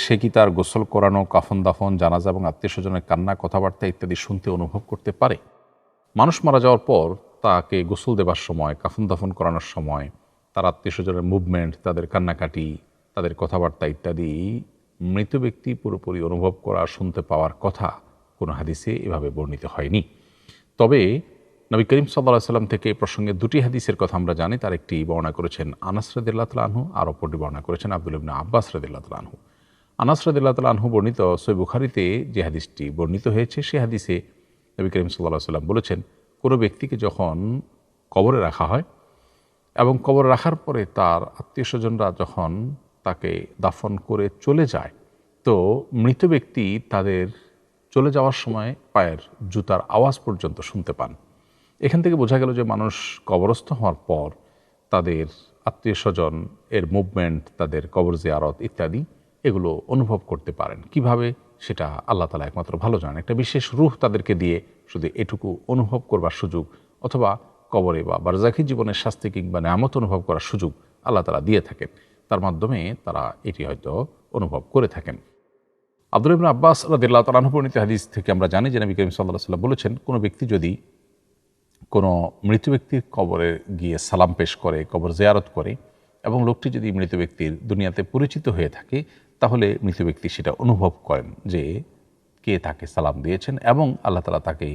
সে কি তার গোসল করানো, কাফন দাফন, জানাজা এবং আত্মীয় স্বজনের কান্না, কথাবার্তা ইত্যাদি শুনতে অনুভব করতে পারে? মানুষ মারা যাওয়ার পর তাকে গোসল দেবার সময়, কাফন দাফন করানোর সময় তার আত্মীয় স্বজনের মুভমেন্ট, তাদের কান্নাকাটি, তাদের কথাবার্তা ইত্যাদি মৃত ব্যক্তি পুরোপুরি অনুভব করা, শুনতে পাওয়ার কথা কোনো হাদিসে এভাবে বর্ণিত হয়নি। তবে নবী করিম সাল্লাল্লাহু আলাইহি সাল্লাম থেকে প্রসঙ্গে দুটি হাদিসের কথা আমরা জানি। তার একটি বর্ণনা করেছেন আনাস রাদিয়াল্লাহু তাআলা আনহু, আর অপরটি বর্ণনা করেছেন আব্দুল্লাহ ইবনে আব্বাস রাদিয়াল্লাহু তাআলা আনহু। আনাস রাদিয়াল্লাহু তাআলা আনহু বর্ণিত সহিহ বুখারীতে যে হাদিসটি বর্ণিত হয়েছে, সে হাদিসে নবী করিম সাল্লাল্লাহু আলাইহি সাল্লাম বলেছেন, কোনো ব্যক্তিকে যখন কবরে রাখা হয় এবং কবরে রাখার পরে তার আত্মীয় স্বজনরা যখন তাকে দাফন করে চলে যায়, তো মৃত ব্যক্তি তাদের চলে যাওয়ার সময় পায়ের জুতার আওয়াজ পর্যন্ত শুনতে পান। এখান থেকে বোঝা গেল যে মানুষ কবরস্থ হওয়ার পর তাদের আত্মীয় স্বজন এর মুভমেন্ট, তাদের কবর জিয়ারত ইত্যাদি এগুলো অনুভব করতে পারেন। কিভাবে, সেটা আল্লাহ তাআলা একমাত্র ভালো জানেন। একটা বিশেষ রূহ তাদেরকে দিয়ে শুধু এটুকু অনুভব করবার সুযোগ, অথবা কবরে বা বারজাখী জীবনের শাস্তি কিংবা নেয়ামত অনুভব করার সুযোগ আল্লাহ তাআলা দিয়ে থাকেন। তার মাধ্যমে তারা এটি হয়তো অনুভব করে থাকেন। আব্দুল্লাহ ইবনে আব্বাস রাদিয়াল্লাহু তাআলা আনহু বর্ণিত হাদিস থেকে আমরা জানি যে নবী করিম সাল্লাল্লাহু আলাইহি ওয়াসাল্লাম বলেছেন, কোনো ব্যক্তি যদি কোনো মৃত ব্যক্তির কবরে গিয়ে সালাম পেশ করে, কবর জিয়ারত করে, এবং লোকটি যদি মৃত ব্যক্তির দুনিয়াতে পরিচিত হয়ে থাকে, তাহলে মৃত ব্যক্তি সেটা অনুভব করেন যে কে তাকে সালাম দিয়েছেন, এবং আল্লাহ তাআলা তাকে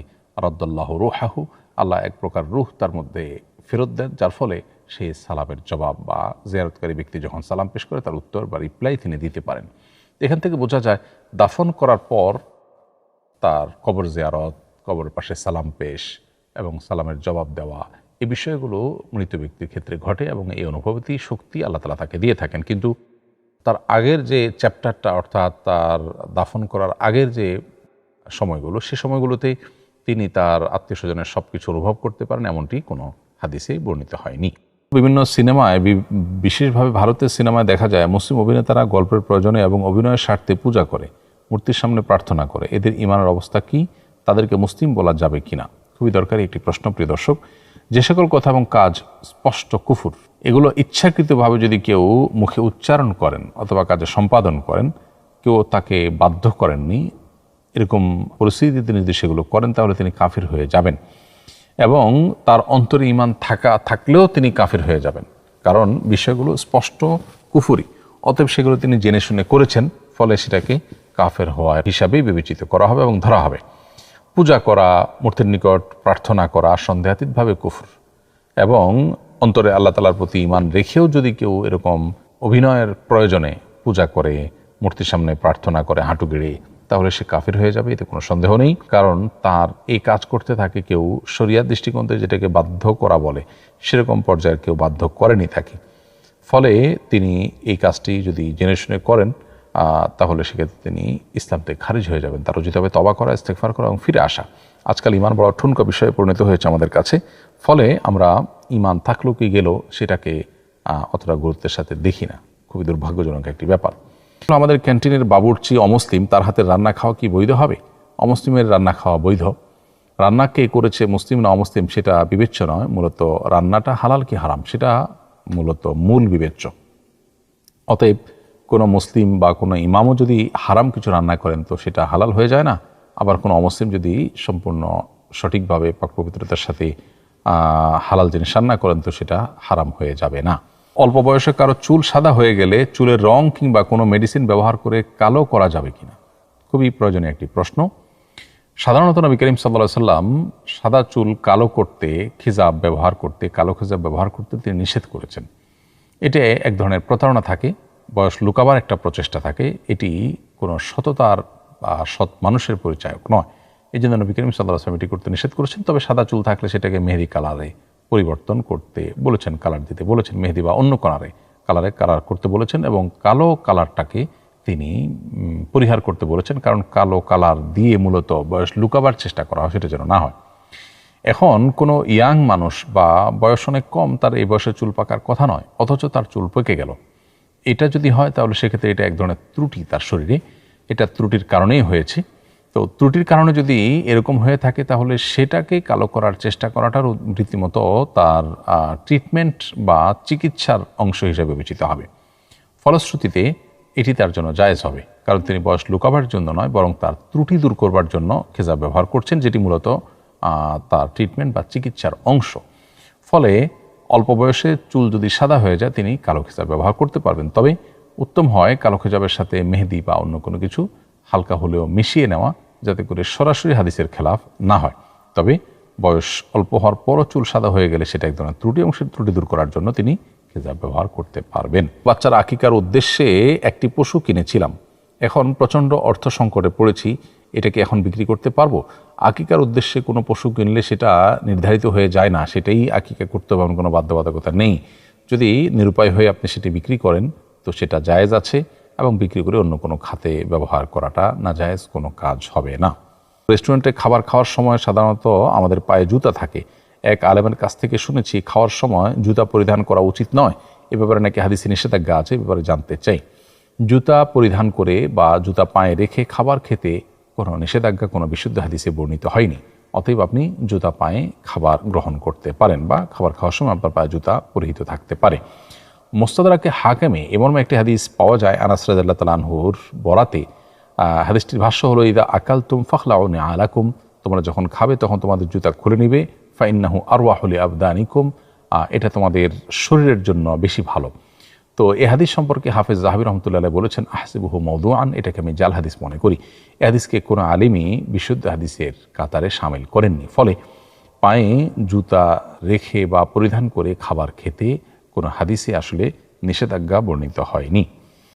রাদ্দাল্লাহু রূহাহু, আল্লাহ এক প্রকার রূহ তার মধ্যে ফেরত দেন, যার ফলে সে সালামের জবাব বা জিয়ারতকারী ব্যক্তি যখন সালাম পেশ করে তার উত্তর বা রিপ্লাই তিনি দিতে পারেন। এখান থেকে বোঝা যায় দাফন করার পর তার কবর জিয়ারত, কবরের পাশে সালাম পেশ এবং সালামের জবাব দেওয়া, এই বিষয়গুলো মৃত ব্যক্তির ক্ষেত্রে ঘটে এবং এই অনুভূতি শক্তি আল্লাহ তাআলা তাকে দিয়ে থাকেন। কিন্তু তার আগের যে চ্যাপ্টারটা, অর্থাৎ তার দাফন করার আগের যে সময়গুলো, সে সময়গুলোতে তিনি তার আত্মীয় স্বজনের সব কিছু অনুভব করতে পারেন, এমনটি কোনো হাদিসে বর্ণিত হয়নি। বিভিন্ন সিনেমায়, বিশেষভাবে ভারতের সিনেমায় দেখা যায় মুসলিম অভিনেতারা গল্পের প্রয়োজনে এবং অভিনয়ের স্বার্থে পূজা করে, মূর্তির সামনে প্রার্থনা করে। এদের ঈমানের অবস্থা কি? তাদেরকে মুসলিম বলা যাবে কিনা? খুবই দরকারি একটি প্রশ্ন, প্রিয় দর্শক। যে সকল কথা এবং কাজ স্পষ্ট কুফর, এগুলো ইচ্ছাকৃতভাবে যদি কেউ মুখে উচ্চারণ করেন অথবা কাজে সম্পাদন করেন, কেউ তাকে বাধ্য করেননি, এরকম পরিস্থিতিতে যদি সেগুলো করেন, তাহলে তিনি কাফির হয়ে যাবেন, এবং তার অন্তরে ঈমান থাকলেও তিনি কাফির হয়ে যাবেন, কারণ বিষয়গুলো স্পষ্ট কুফরি। অতএব সেগুলো তিনি জেনে শুনে করেছেন, ফলে সেটাকে কাফের হওয়া হিসাবেই বিবেচিত করা হবে এবং ধরা হবে। পূজা করা, মূর্তির নিকট প্রার্থনা করা সন্দেহাতীতভাবে কুফর, এবং অন্তরে আল্লাহ তাআলার প্রতি ঈমান রেখেও যদি কেউ এরকম অভিনয়ের প্রয়োজনে পূজা করে, মূর্তির সামনে প্রার্থনা করে হাঁটু গেড়ে, তাহলে সে কাফির হয়ে যাবে, এতে কোনো সন্দেহ নেই। কারণ তার এই কাজ করতে থাকে কেউ শরিয়াত দৃষ্টিকোণ থেকে যেটাকে বাধ্য করা বলে, সেরকম পর্যায়ের কেউ বাধ্য করেনি তাকে। ফলে তিনি এই কাজটি যদি জেনে শুনে করেন, তাহলে সেক্ষেত্রে তিনি ইসলাম থেকে খারিজ হয়ে যাবেন। তার উচিত হবে তওবা করা, ইস্তেগফার করা এবং ফিরে আসা। আজকাল ঈমান বড় ঠুনকো বিষয়ে পরিণত হয়েছে আমাদের কাছে, ফলে আমরা ঈমান থাকলো কি গেল সেটাকে অতটা গুরুত্বের সাথে দেখি না। খুবই দুর্ভাগ্যজনক একটি ব্যাপার। আমাদের ক্যান্টিনের বাবুর্চি অমুসলিম, তার হাতের রান্না খাওয়া কি বৈধ হবে? অমুসলিমের রান্না খাওয়া বৈধ। রান্না কে করেছে, মুসলিম না অমুসলিম, সেটা বিবেচ্য নয়। মূলত রান্নাটা হালাল কি হারাম, সেটা মূলত মূল বিবেচ্য। অতএব কোনো মুসলিম বা কোনো ইমামও যদি হারাম কিছু রান্না করেন, তো সেটা হালাল হয়ে যায় না। আবার কোনো অমুসলিম যদি সম্পূর্ণ সঠিকভাবে পাক পবিত্রতার সাথে হালাল জিনিস রান্না করেন, তো সেটা হারাম হয়ে যাবে না। অল্প বয়সে কারো চুল সাদা হয়ে গেলে চুলের রং কিংবা কোনো মেডিসিন ব্যবহার করে কালো করা যাবে কিনা? খুবই প্রয়োজনীয় একটি প্রশ্ন। সাধারণত নবী করিম সাল্লাল্লাহু আলাইহি ওয়াসাল্লাম সাদা চুল কালো করতে, খিজাব ব্যবহার করতে, কালো খিজাব ব্যবহার করতে তিনি নিষেধ করেছেন। এতে এক ধরনের প্রতারণা থাকে, বয়স লুকাবার একটা প্রচেষ্টা থাকে। এটি কোনো সততার বা সৎ মানুষের পরিচায়ক নয়। এই জন্য নবী করিম সাল্লাল্লাহু আলাইহি ওয়াসাল্লাম এটি করতে নিষেধ করেছেন। তবে সাদা চুল থাকলে সেটাকে মেহেদি কালারে পরিবর্তন করতে বলেছেন, কালার দিতে বলেছেন, মেহেদি বা অন্য কালার করতে বলেছেন, এবং কালো কালারটাকে তিনি পরিহার করতে বলেছেন, কারণ কালো কালার দিয়ে মূলত বয়স লুকাবার চেষ্টা করা হয়, সেটা যেন না হয়। এখন কোনো ইয়াং মানুষ বা বয়স অনেক কম, তার এই বয়সে চুল পাকার কথা নয়, অথচ তার চুল পেকে গেল, এটা যদি হয় তাহলে সেক্ষেত্রে এটা এক ধরনের ত্রুটি তার শরীরে, এটা ত্রুটির কারণেই হয়েছে। তো ত্রুটির কারণে যদি এরকম হয়ে থাকে, তাহলে সেটাকে কালো করার চেষ্টা করাটার রীতিমতো তার ট্রিটমেন্ট বা চিকিৎসার অংশ হিসেবে বিবেচিত হবে। ফলশ্রুতিতে এটি তার জন্য জায়েজ হবে, কারণ তিনি বয়স লুকাবার জন্য নয় বরং তার ত্রুটি দূর করবার জন্য খেজাব ব্যবহার করছেন, যেটি মূলত তার ট্রিটমেন্ট বা চিকিৎসার অংশ। ফলে অল্প বয়সে চুল যদি সাদা হয়ে যায় তিনি কালো খেজাব ব্যবহার করতে পারবেন। তবে উত্তম হয় কালো খেজাবের সাথে মেহেদি বা অন্য কোনো কিছু হালকা হলেও মিশিয়ে নেওয়া, যাতে করে সরাসরি হাদিসের খেলাফ না হয়। তবে বয়স অল্প হওয়ার পরও চুল সাদা হয়ে গেলে সেটা এক ধরনের ত্রুটি, এবং সেই ত্রুটি দূর করার জন্য তিনি খেজাব ব্যবহার করতে পারবেন। বাচ্চার আকিকার উদ্দেশ্যে একটি পশু কিনেছিলাম, এখন প্রচণ্ড অর্থ সংকটে পড়েছি, এটাকে এখন বিক্রি করতে পারবো? আকিকার উদ্দেশ্যে কোনো পশু কিনলে সেটা নির্ধারিত হয়ে যায় না, সেটাই আকিকা করতে হবে এমন কোনো বাধ্যবাধকতা নেই। যদি নিরুপায় হয়ে আপনি সেটি বিক্রি করেন তো সেটা জায়েজ আছে, এবং বিক্রি করে অন্য কোনো খাতে ব্যবহার করাটা না জায়েজ কোনো কাজ হবে না। রেস্টুরেন্টে খাবার খাওয়ার সময় সাধারণত আমাদের পায়ে জুতা থাকে। এক আলেমের কাছ থেকে শুনেছি খাওয়ার সময় জুতা পরিধান করা উচিত নয়, এ ব্যাপারে নাকি হাদিসে নিষেধাজ্ঞা আছে, এ ব্যাপারে জানতে চাই। জুতা পরিধান করে বা জুতা পায়ে রেখে খাবার খেতে কোনো নিষেধাজ্ঞা কোনো বিশুদ্ধ হাদিসে বর্ণিত হয়নি। অতএব আপনি জুতা পায়ে খাবার গ্রহণ করতে পারেন, বা খাবার খাওয়ার সময় আপনার পায়ে জুতা পরিহিত থাকতে পারে। মুস্তাদরাকে হাকেমে এমন একটি হাদিস পাওয়া যায় আনাস রাদিয়াল্লাহু তাআলা আনহুর বরাতে। হাদিসটির ভাষ্য হলো, ইদা আকালতুম ফাখলাউ নিআলাকুম, তোমরা যখন খাবে তখন তোমাদের জুতা খুলে নিবে, ফাইন্নাহু আরওয়াহু লিআবদানিকুম, এটা তোমাদের শরীরের জন্য বেশি ভালো। তো এ হাদিস সম্পর্কে হাফেজ যাহাবী রাহমাতুল্লাহ আলাইহি বলেছেন, আহসিবুহু মাওদুআন, এটাকে আমি জাল হাদিস মনে করি। এ হাদিসকে কোনো আলিমই বিশুদ্ধ হাদিসের কাতারে শামিল করেননি। ফলে পায়ে জুতা রেখে বা পরিধান করে খাবার খেতে কোনো হাদিসে আসলে নিষেধাজ্ঞা বর্ণিত হয়নি।